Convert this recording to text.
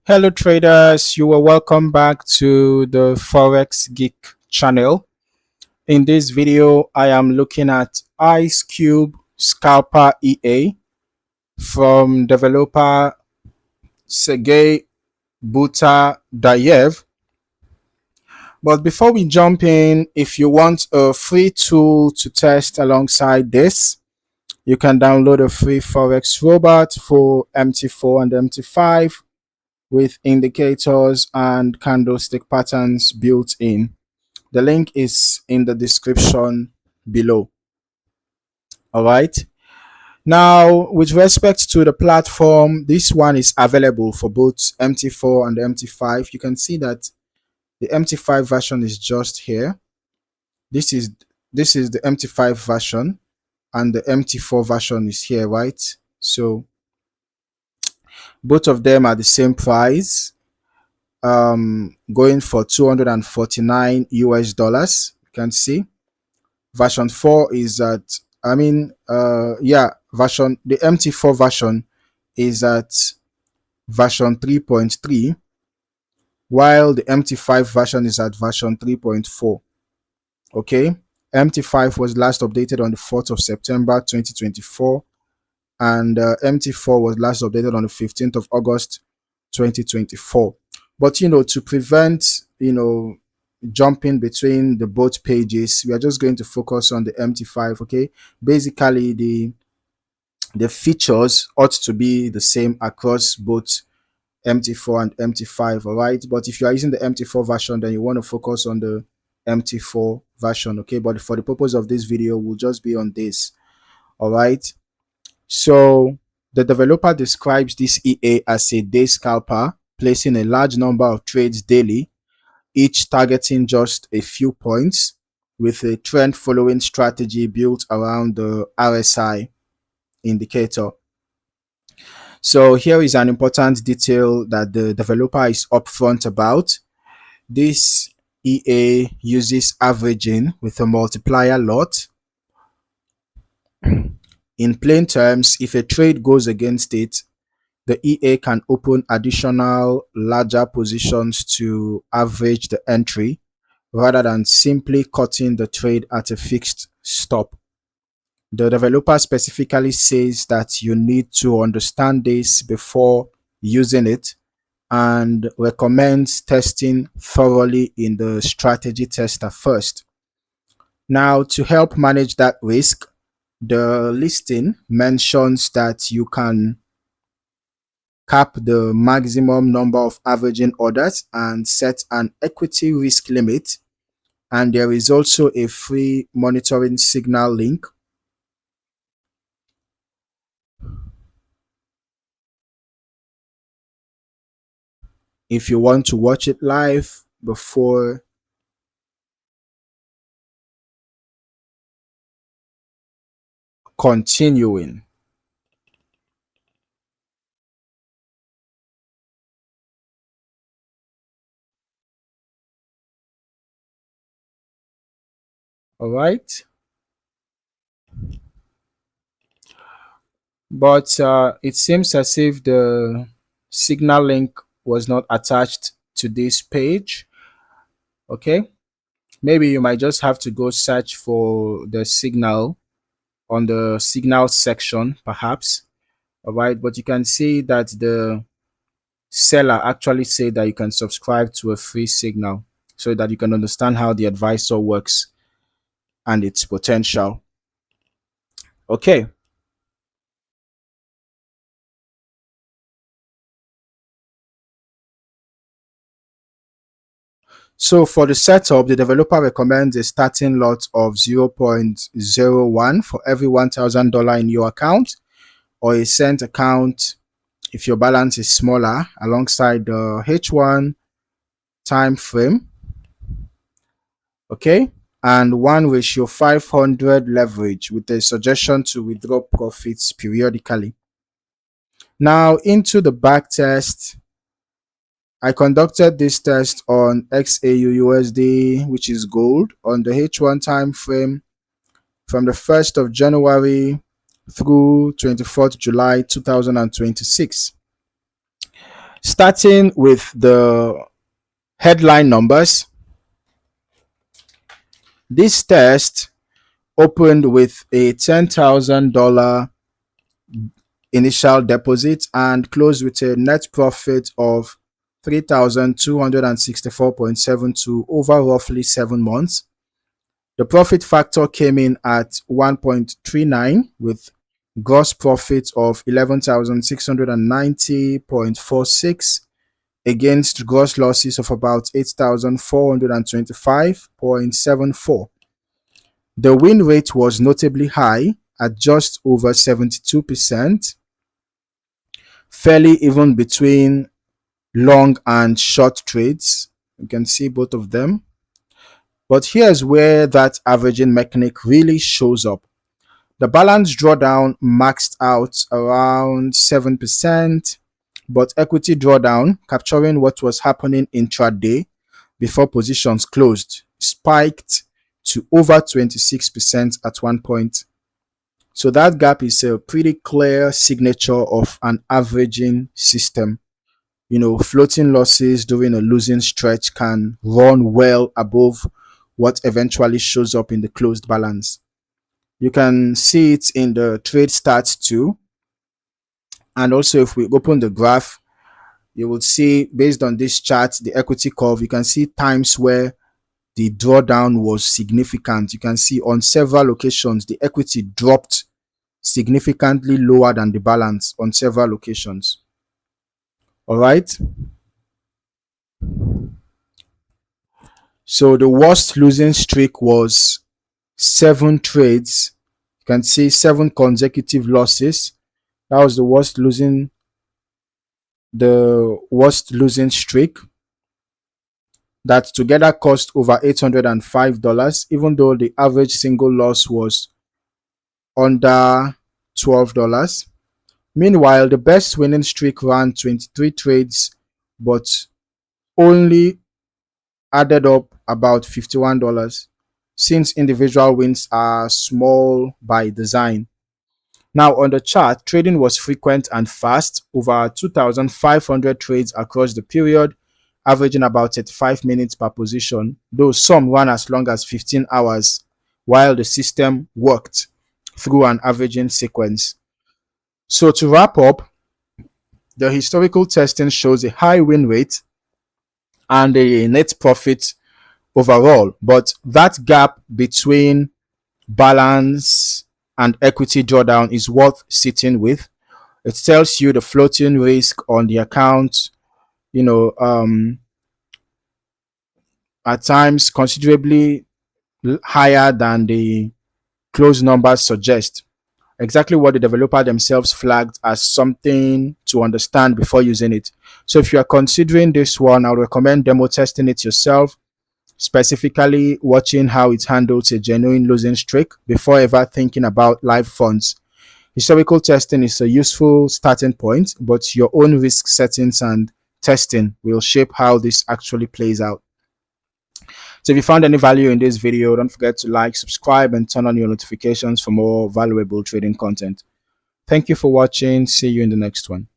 Hello traders, you are welcome back to the Forex Geek channel. In this video, I am looking at Ice Cube Scalper EA from developer Sergey Butadayev. But before we jump in, if you want a free tool to test alongside this, you can download a free Forex robot for MT4 and MT5 with indicators and candlestick patterns built in. The link is in the description below. All right. Now, with respect to the platform, this one is available for both MT4 and MT5. You can see that the MT5 version is just here. This is the MT5 version, and the MT4 version is here, right? So both of them are the same price, going for 249 US dollars. You can see version 4 is at the MT4 version is at version 3.3, while the MT5 version is at version 3.4. Okay, MT5 was last updated on the 4th of September 2024, and MT4 was last updated on the 15th of August 2024. But to prevent jumping between the both pages, we are just going to focus on the MT5. Okay, basically the features ought to be the same across both MT4 and MT5. All right, but if you are using the MT4 version, then you want to focus on the MT4 version. Okay, but for the purpose of this video, we'll just be on this. All right, so the developer describes this EA as a day scalper, placing a large number of trades daily, each targeting just a few points, with a trend following strategy built around the RSI indicator. So here is an important detail that the developer is upfront about. This EA uses averaging with a multiplier lot. In plain terms, if a trade goes against it, the EA can open additional larger positions to average the entry rather than simply cutting the trade at a fixed stop. The developer specifically says that you need to understand this before using it, and recommends testing thoroughly in the strategy tester first. Now, to help manage that risk, the listing mentions that you can cap the maximum number of averaging orders and set an equity risk limit. And there is also a free monitoring signal link. If you want to watch it live before continuing. All right. But it seems as if the signal link was not attached to this page. Okay. Maybe you might just have to go search for the signal on the signal section, perhaps. All right. But you can see that the seller actually said that you can subscribe to a free signal so that you can understand how the advisor works and its potential. Okay. So for the setup, the developer recommends a starting lot of 0.01 for every $1,000 in your account, or a cent account if your balance is smaller, alongside the H1 time frame. Okay, and 1:500 leverage with a suggestion to withdraw profits periodically. Now into the back test. I conducted this test on XAUUSD, which is gold, on the H1 time frame from the 1st of January through 24th July 2026. Starting with the headline numbers, this test opened with a $10,000 initial deposit and closed with a net profit of 3,264.72 over roughly 7 months. The profit factor came in at 1.39 with gross profit of 11,690.46 against gross losses of about 8,425.74. The win rate was notably high at just over 72%, fairly even between long and short trades. You can see both of them. But here's where that averaging mechanic really shows up. The balance drawdown maxed out around 7%, but equity drawdown, capturing what was happening intraday before positions closed, spiked to over 26% at one point. So that gap is a pretty clear signature of an averaging system. You know, floating losses during a losing stretch can run well above what eventually shows up in the closed balance. You can see it in the trade stats too. And also if we open the graph, you will see based on this chart, the equity curve, you can see times where the drawdown was significant. You can see on several occasions, the equity dropped significantly lower than the balance on several occasions. All right. So the worst losing streak was 7 trades. You can see 7 consecutive losses. That was the worst losing streak. That together cost over $805, even though the average single loss was under $12. Meanwhile, the best winning streak ran 23 trades, but only added up about $51, since individual wins are small by design. Now on the chart, trading was frequent and fast, over 2,500 trades across the period, averaging about 35 minutes per position, though some ran as long as 15 hours, while the system worked through an averaging sequence. So to wrap up, the historical testing shows a high win rate and a net profit overall, but that gap between balance and equity drawdown is worth sitting with. It tells you the floating risk on the account, you know, at times considerably higher than the closed numbers suggest. Exactly what the developer themselves flagged as something to understand before using it. So if you are considering this one, I would recommend demo testing it yourself, specifically watching how it handles a genuine losing streak before ever thinking about live funds. Historical testing is a useful starting point, but your own risk settings and testing will shape how this actually plays out. So if you found any value in this video, don't forget to like, subscribe, and turn on your notifications for more valuable trading content. Thank you for watching. See you in the next one.